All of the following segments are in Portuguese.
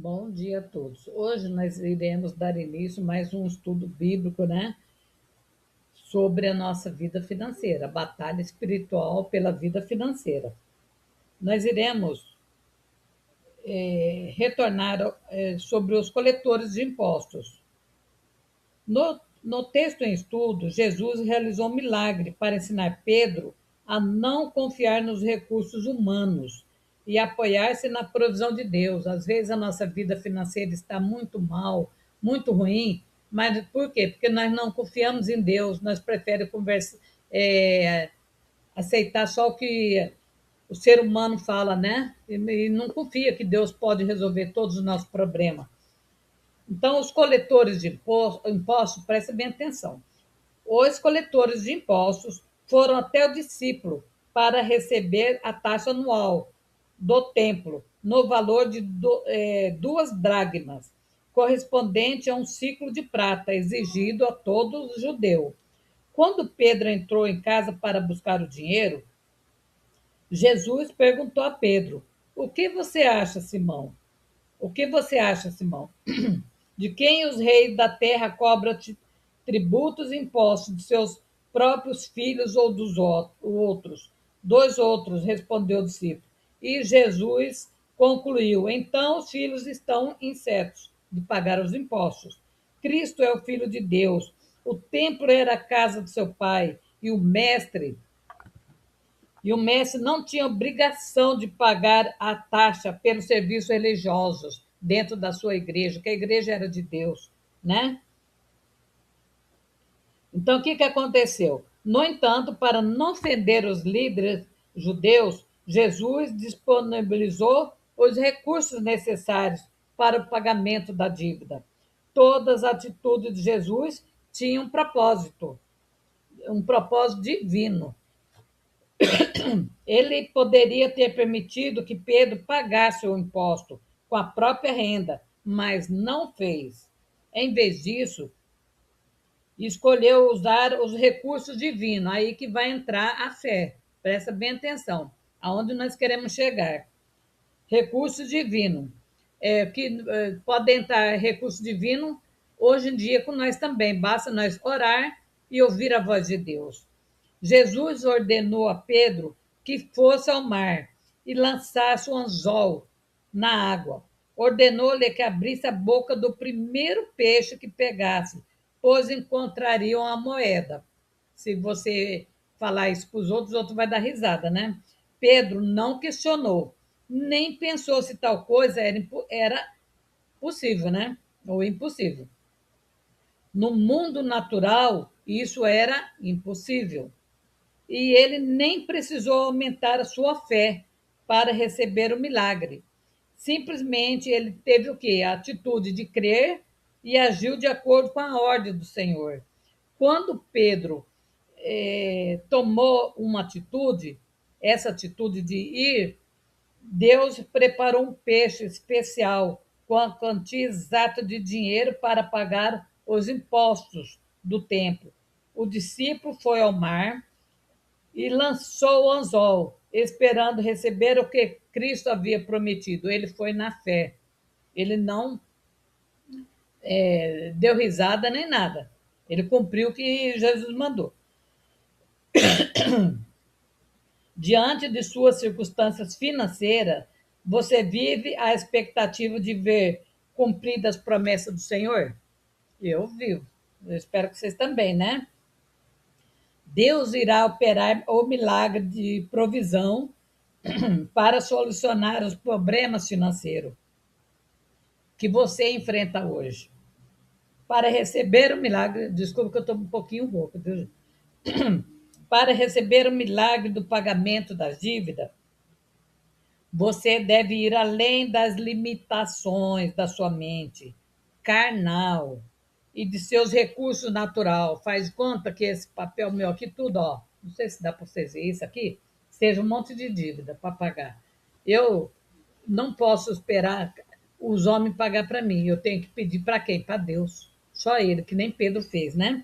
Bom dia a todos. Hoje nós iremos dar início a mais um estudo bíblico, né, sobre a nossa vida financeira, a batalha espiritual pela vida financeira. Nós iremos retornar sobre os coletores de impostos. No texto em estudo, Jesus realizou um milagre para ensinar Pedro a não confiar nos recursos humanos e apoiar-se na provisão de Deus. Às vezes a nossa vida financeira está muito mal, muito ruim, mas por quê? Porque nós não confiamos em Deus, nós preferimos aceitar só o que o ser humano fala, né? E não confia que Deus pode resolver todos os nossos problemas. Então, os coletores de impostos, prestem bem atenção. Os coletores de impostos foram até o discípulo para receber a taxa anual do templo, no valor de 2 dracmas, correspondente a um ciclo de prata, exigido a todo judeu. Quando Pedro entrou em casa para buscar o dinheiro, Jesus perguntou a Pedro: O que você acha, Simão? O que você acha, Simão? De quem os reis da terra cobram tributos e impostos? De seus próprios filhos ou dos outros? Dos outros, respondeu o discípulo. E Jesus concluiu: Então os filhos estão incertos de pagar os impostos. Cristo é o Filho de Deus. O templo era a casa de seu pai e o mestre não tinha obrigação de pagar a taxa pelos serviços religiosos dentro da sua igreja, que a igreja era de Deus, né? Então, o que aconteceu? No entanto, para não ofender os líderes judeus, Jesus disponibilizou os recursos necessários para o pagamento da dívida. Todas as atitudes de Jesus tinham um propósito divino. Ele poderia ter permitido que Pedro pagasse o imposto com a própria renda, mas não fez. Em vez disso, escolheu usar os recursos divinos. Aí que vai entrar a fé. Presta bem atenção. Aonde nós queremos chegar? Recursos divinos. Pode entrar recurso divino hoje em dia com nós também. Basta nós orar e ouvir a voz de Deus. Jesus ordenou a Pedro que fosse ao mar e lançasse o anzol na água. Ordenou-lhe que abrisse a boca do primeiro peixe que pegasse, pois encontrariam a moeda. Se você falar isso para os outros vão dar risada, né? Pedro não questionou, nem pensou se tal coisa era possível, né? Ou impossível. No mundo natural, isso era impossível. E ele nem precisou aumentar a sua fé para receber o milagre. Simplesmente ele teve o quê? A atitude de crer e agiu de acordo com a ordem do Senhor. Quando Pedro tomou uma atitude, essa atitude de ir, Deus preparou um peixe especial com a quantia exata de dinheiro para pagar os impostos do templo. O discípulo foi ao mar e lançou o anzol, esperando receber o que Cristo havia prometido. Ele foi na fé. Ele não deu risada nem nada. Ele cumpriu o que Jesus mandou. Diante de suas circunstâncias financeiras, você vive a expectativa de ver cumpridas as promessas do Senhor? Eu vivo. Eu espero que vocês também, né? Deus irá operar o milagre de provisão para solucionar os problemas financeiros que você enfrenta hoje. Para receber o milagre, desculpa que eu estou um pouquinho rouca, para receber o milagre do pagamento das dívidas, você deve ir além das limitações da sua mente carnal e de seus recursos naturais. Faz conta que esse papel meu aqui, tudo, ó, não sei se dá para vocês ver isso aqui, seja um monte de dívida para pagar. Eu não posso esperar os homens pagar para mim. Eu tenho que pedir para quem? Para Deus. Só ele, que nem Pedro fez, né?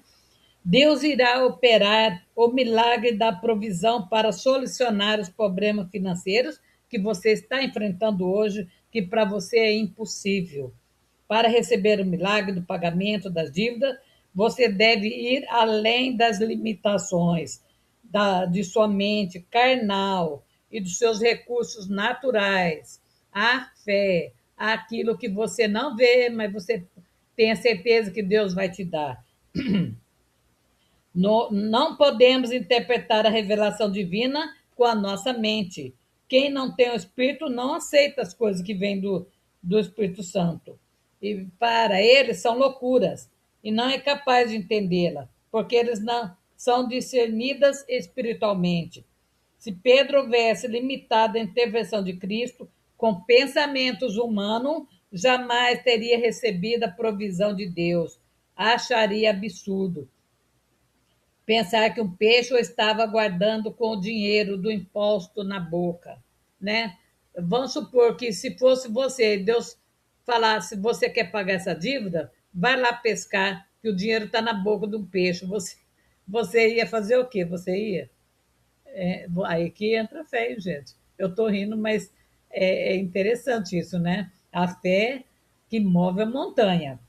Deus irá operar o milagre da provisão para solucionar os problemas financeiros que você está enfrentando hoje, que para você é impossível. Para receber o milagre do pagamento das dívidas, você deve ir além das limitações de sua mente carnal e dos seus recursos naturais. A fé, aquilo que você não vê, mas você tem a certeza que Deus vai te dar. Não podemos interpretar a revelação divina com a nossa mente. Quem não tem o Espírito não aceita as coisas que vêm do Espírito Santo. E para eles são loucuras, e não é capaz de entendê-la, porque eles não são discernidas espiritualmente. Se Pedro houvesse limitado a intervenção de Cristo com pensamentos humanos, jamais teria recebido a provisão de Deus. Acharia absurdo pensar que um peixe o estava guardando com o dinheiro do imposto na boca, né? Vamos supor que se fosse você, Deus falasse, você quer pagar essa dívida? Vai lá pescar, que o dinheiro está na boca de um peixe. Você ia fazer o quê? Você ia? Aí que entra a fé, hein, gente. Eu estou rindo, mas é interessante isso, né? A fé que move a montanha.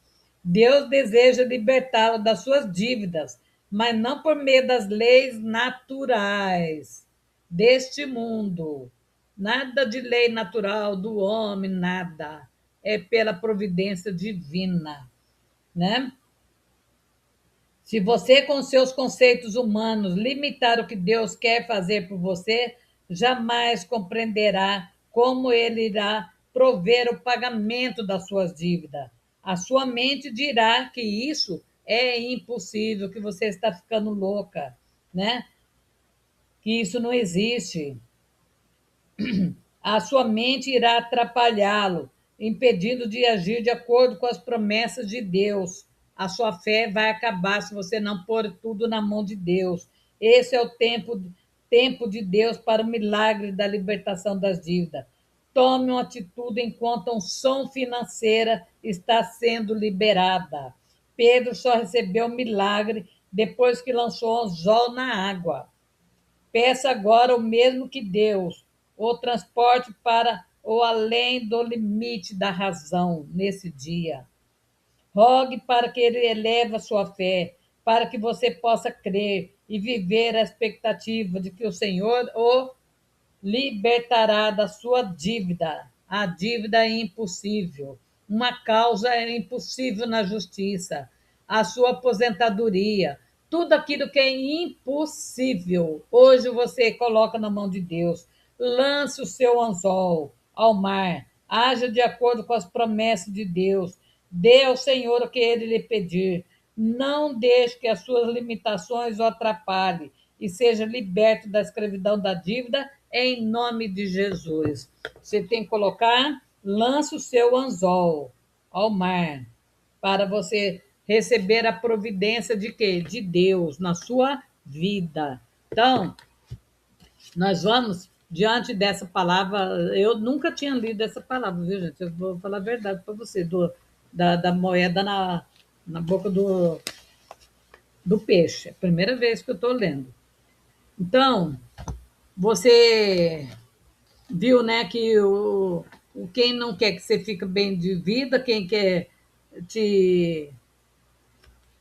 Deus deseja libertá-lo das suas dívidas, mas não por meio das leis naturais deste mundo. Nada de lei natural do homem, nada. É pela providência divina, né? Se você, com seus conceitos humanos, limitar o que Deus quer fazer por você, jamais compreenderá como Ele irá prover o pagamento das suas dívidas. A sua mente dirá que isso é impossível, que você está ficando louca, né? Que isso não existe. A sua mente irá atrapalhá-lo, impedindo de agir de acordo com as promessas de Deus. A sua fé vai acabar se você não pôr tudo na mão de Deus. Esse é o tempo de Deus para o milagre da libertação das dívidas. Tome uma atitude enquanto a unção financeira está sendo liberada. Pedro só recebeu o milagre depois que lançou o anzol na água. Peça agora o mesmo que Deus, o transporte para ou além do limite da razão nesse dia. Rogue para que ele eleve a sua fé, para que você possa crer e viver a expectativa de que o Senhor o libertará da sua dívida. A dívida é impossível. Uma causa é impossível na justiça. A sua aposentadoria. Tudo aquilo que é impossível, hoje você coloca na mão de Deus. Lance o seu anzol ao mar. Haja de acordo com as promessas de Deus. Dê ao Senhor o que ele lhe pedir. Não deixe que as suas limitações o atrapalhem e seja liberto da escravidão da dívida em nome de Jesus. Você tem que colocar, lança o seu anzol ao mar, para você receber a providência de quê? De Deus na sua vida. Então, nós vamos, diante dessa palavra, eu nunca tinha lido essa palavra, viu, gente? Eu vou falar a verdade para você, da moeda na boca do peixe. É a primeira vez que eu estou lendo. Então, você viu, né, que quem não quer que você fique bem de vida, quem quer te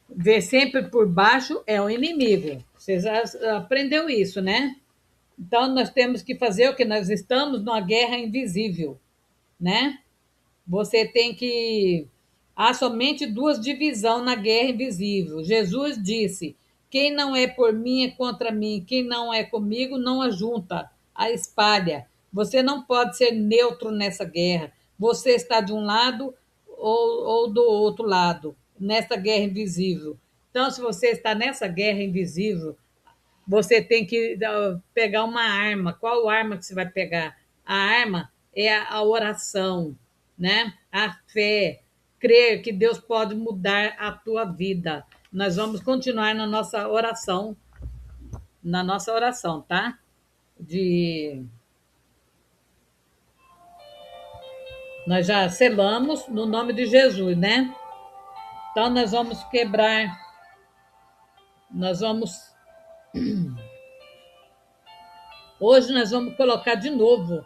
ver sempre por baixo é o inimigo. Você já aprendeu isso, né? Então nós temos que fazer o que nós estamos numa guerra invisível, né? Você tem que há somente duas divisões na guerra invisível. Jesus disse: quem não é por mim é contra mim, quem não é comigo não ajunta, a espalha. Você não pode ser neutro nessa guerra. Você está de um lado ou do outro lado, nessa guerra invisível. Então, se você está nessa guerra invisível, você tem que pegar uma arma. Qual arma que você vai pegar? A arma é a oração, né? A fé, crer que Deus pode mudar a tua vida. Nós vamos continuar na nossa oração, tá? De Nós já selamos no nome de Jesus, né? Então nós vamos quebrar, nós vamos hoje nós vamos colocar de novo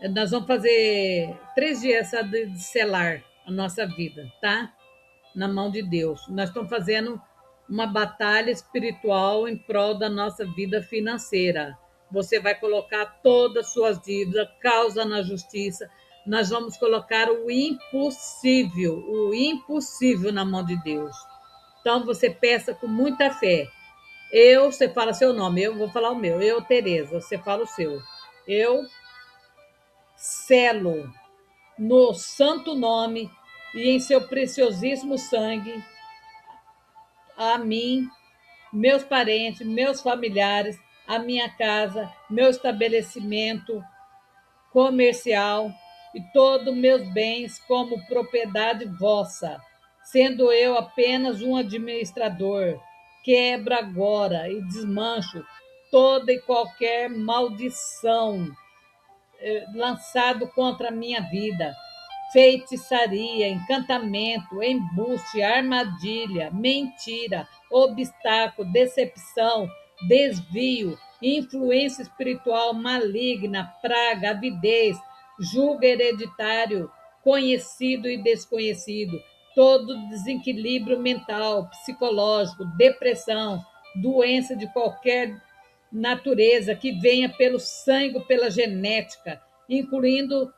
Nós vamos fazer 3 dias essa de selar a nossa vida, tá? Na mão de Deus. Nós estamos fazendo uma batalha espiritual em prol da nossa vida financeira. Você vai colocar todas as suas dívidas, causa na justiça. Nós vamos colocar o impossível na mão de Deus. Então você peça com muita fé. Você fala seu nome, eu vou falar o meu. Eu, Tereza, você fala o seu. Eu selo no santo nome e em seu preciosíssimo sangue a mim, meus parentes, meus familiares, a minha casa, meu estabelecimento comercial e todos meus bens como propriedade vossa, sendo eu apenas um administrador. Quebra agora e desmancho toda e qualquer maldição lançado contra a minha vida. Feitiçaria, encantamento, embuste, armadilha, mentira, obstáculo, decepção, desvio, influência espiritual maligna, praga, avidez, julgo hereditário, conhecido e desconhecido, todo desequilíbrio mental, psicológico, depressão, doença de qualquer natureza que venha pelo sangue, pela genética, incluindo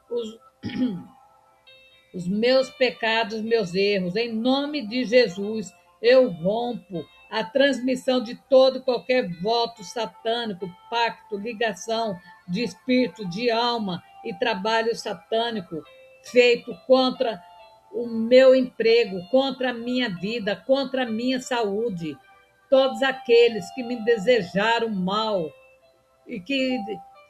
os meus pecados, meus erros. Em nome de Jesus, eu rompo a transmissão de todo e qualquer voto satânico, pacto, ligação de espírito, de alma e trabalho satânico feito contra o meu emprego, contra a minha vida, contra a minha saúde. Todos aqueles que me desejaram mal, e que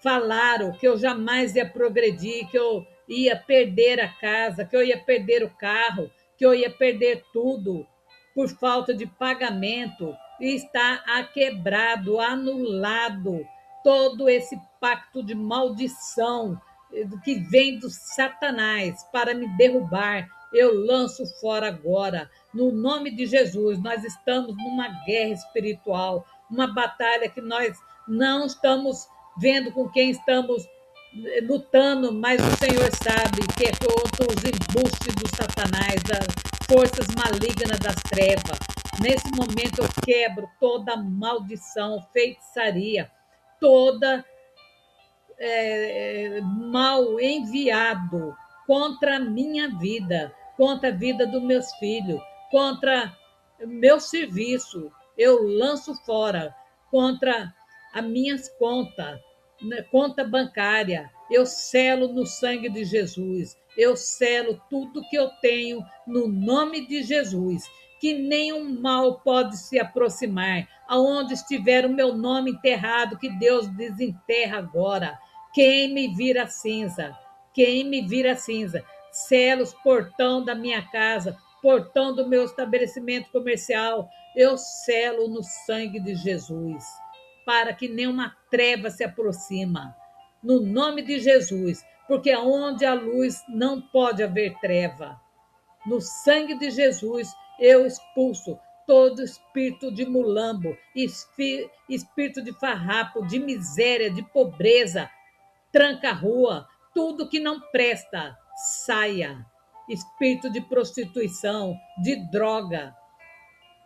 falaram que eu jamais ia progredir, que eu ia perder a casa, que eu ia perder o carro, que eu ia perder tudo por falta de pagamento, e está quebrado, anulado todo esse pacto de maldição que vem do Satanás para me derrubar. Eu lanço fora agora, no nome de Jesus. Nós estamos numa guerra espiritual, uma batalha que nós não estamos vendo com quem estamos lutando, mas o Senhor sabe que é contra os embustes do Satanás, das forças malignas das trevas. Nesse momento eu quebro toda maldição, feitiçaria, toda mal enviado contra a minha vida, contra a vida dos meus filhos, contra meu serviço. Eu lanço fora contra as minhas contas, conta bancária. Eu selo no sangue de Jesus. Eu selo tudo que eu tenho no nome de Jesus. Que nenhum mal pode se aproximar. Aonde estiver o meu nome enterrado, que Deus desenterra agora. Quem me vira cinza, quem me vira cinza, sela os portão da minha casa, portão do meu estabelecimento comercial, eu selo no sangue de Jesus, para que nenhuma treva se aproxima, no nome de Jesus, porque onde há luz não pode haver treva. No sangue de Jesus, eu expulso todo espírito de mulambo, espírito de farrapo, de miséria, de pobreza, tranca-rua, tudo que não presta, saia. Espírito de prostituição, de droga,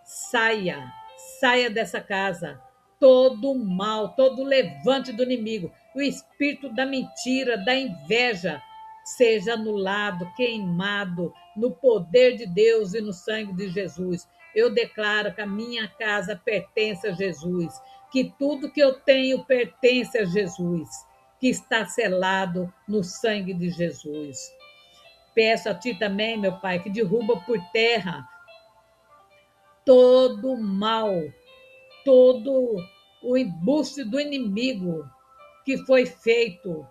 saia, saia dessa casa. Todo mal, todo levante do inimigo, o espírito da mentira, da inveja, seja anulado, queimado no poder de Deus e no sangue de Jesus. Eu declaro que a minha casa pertence a Jesus, que tudo que eu tenho pertence a Jesus, que está selado no sangue de Jesus. Peço a ti também, meu Pai, que derruba por terra todo mal, todo o embuste do inimigo que foi feito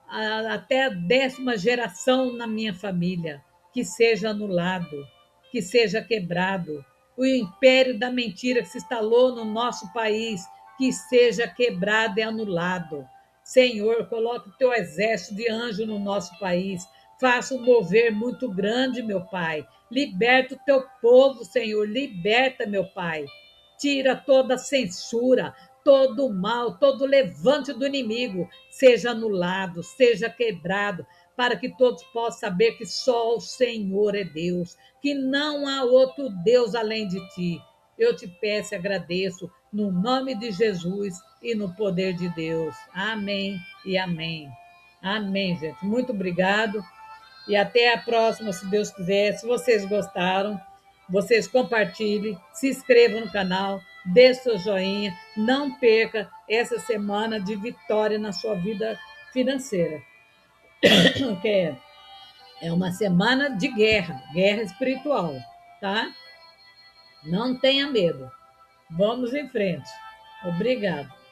até a 10ª geração na minha família, que seja anulado, que seja quebrado. O império da mentira que se instalou no nosso país, que seja quebrado e anulado. Senhor, coloque o teu exército de anjos no nosso país. Faça um mover muito grande, meu Pai. Liberta o teu povo, Senhor. Liberta, meu Pai. Tira toda a censura, todo mal, todo levante do inimigo seja anulado, seja quebrado, para que todos possam saber que só o Senhor é Deus, que não há outro Deus além de ti. Eu te peço e agradeço no nome de Jesus e no poder de Deus. Amém e amém. Amém, gente. Muito obrigado. E até a próxima, se Deus quiser. Se vocês gostaram, vocês compartilhem, se inscrevam no canal, dê seu joinha. Não perca essa semana de vitória na sua vida financeira. Que é uma semana de guerra, guerra espiritual, tá? Não tenha medo. Vamos em frente. Obrigado.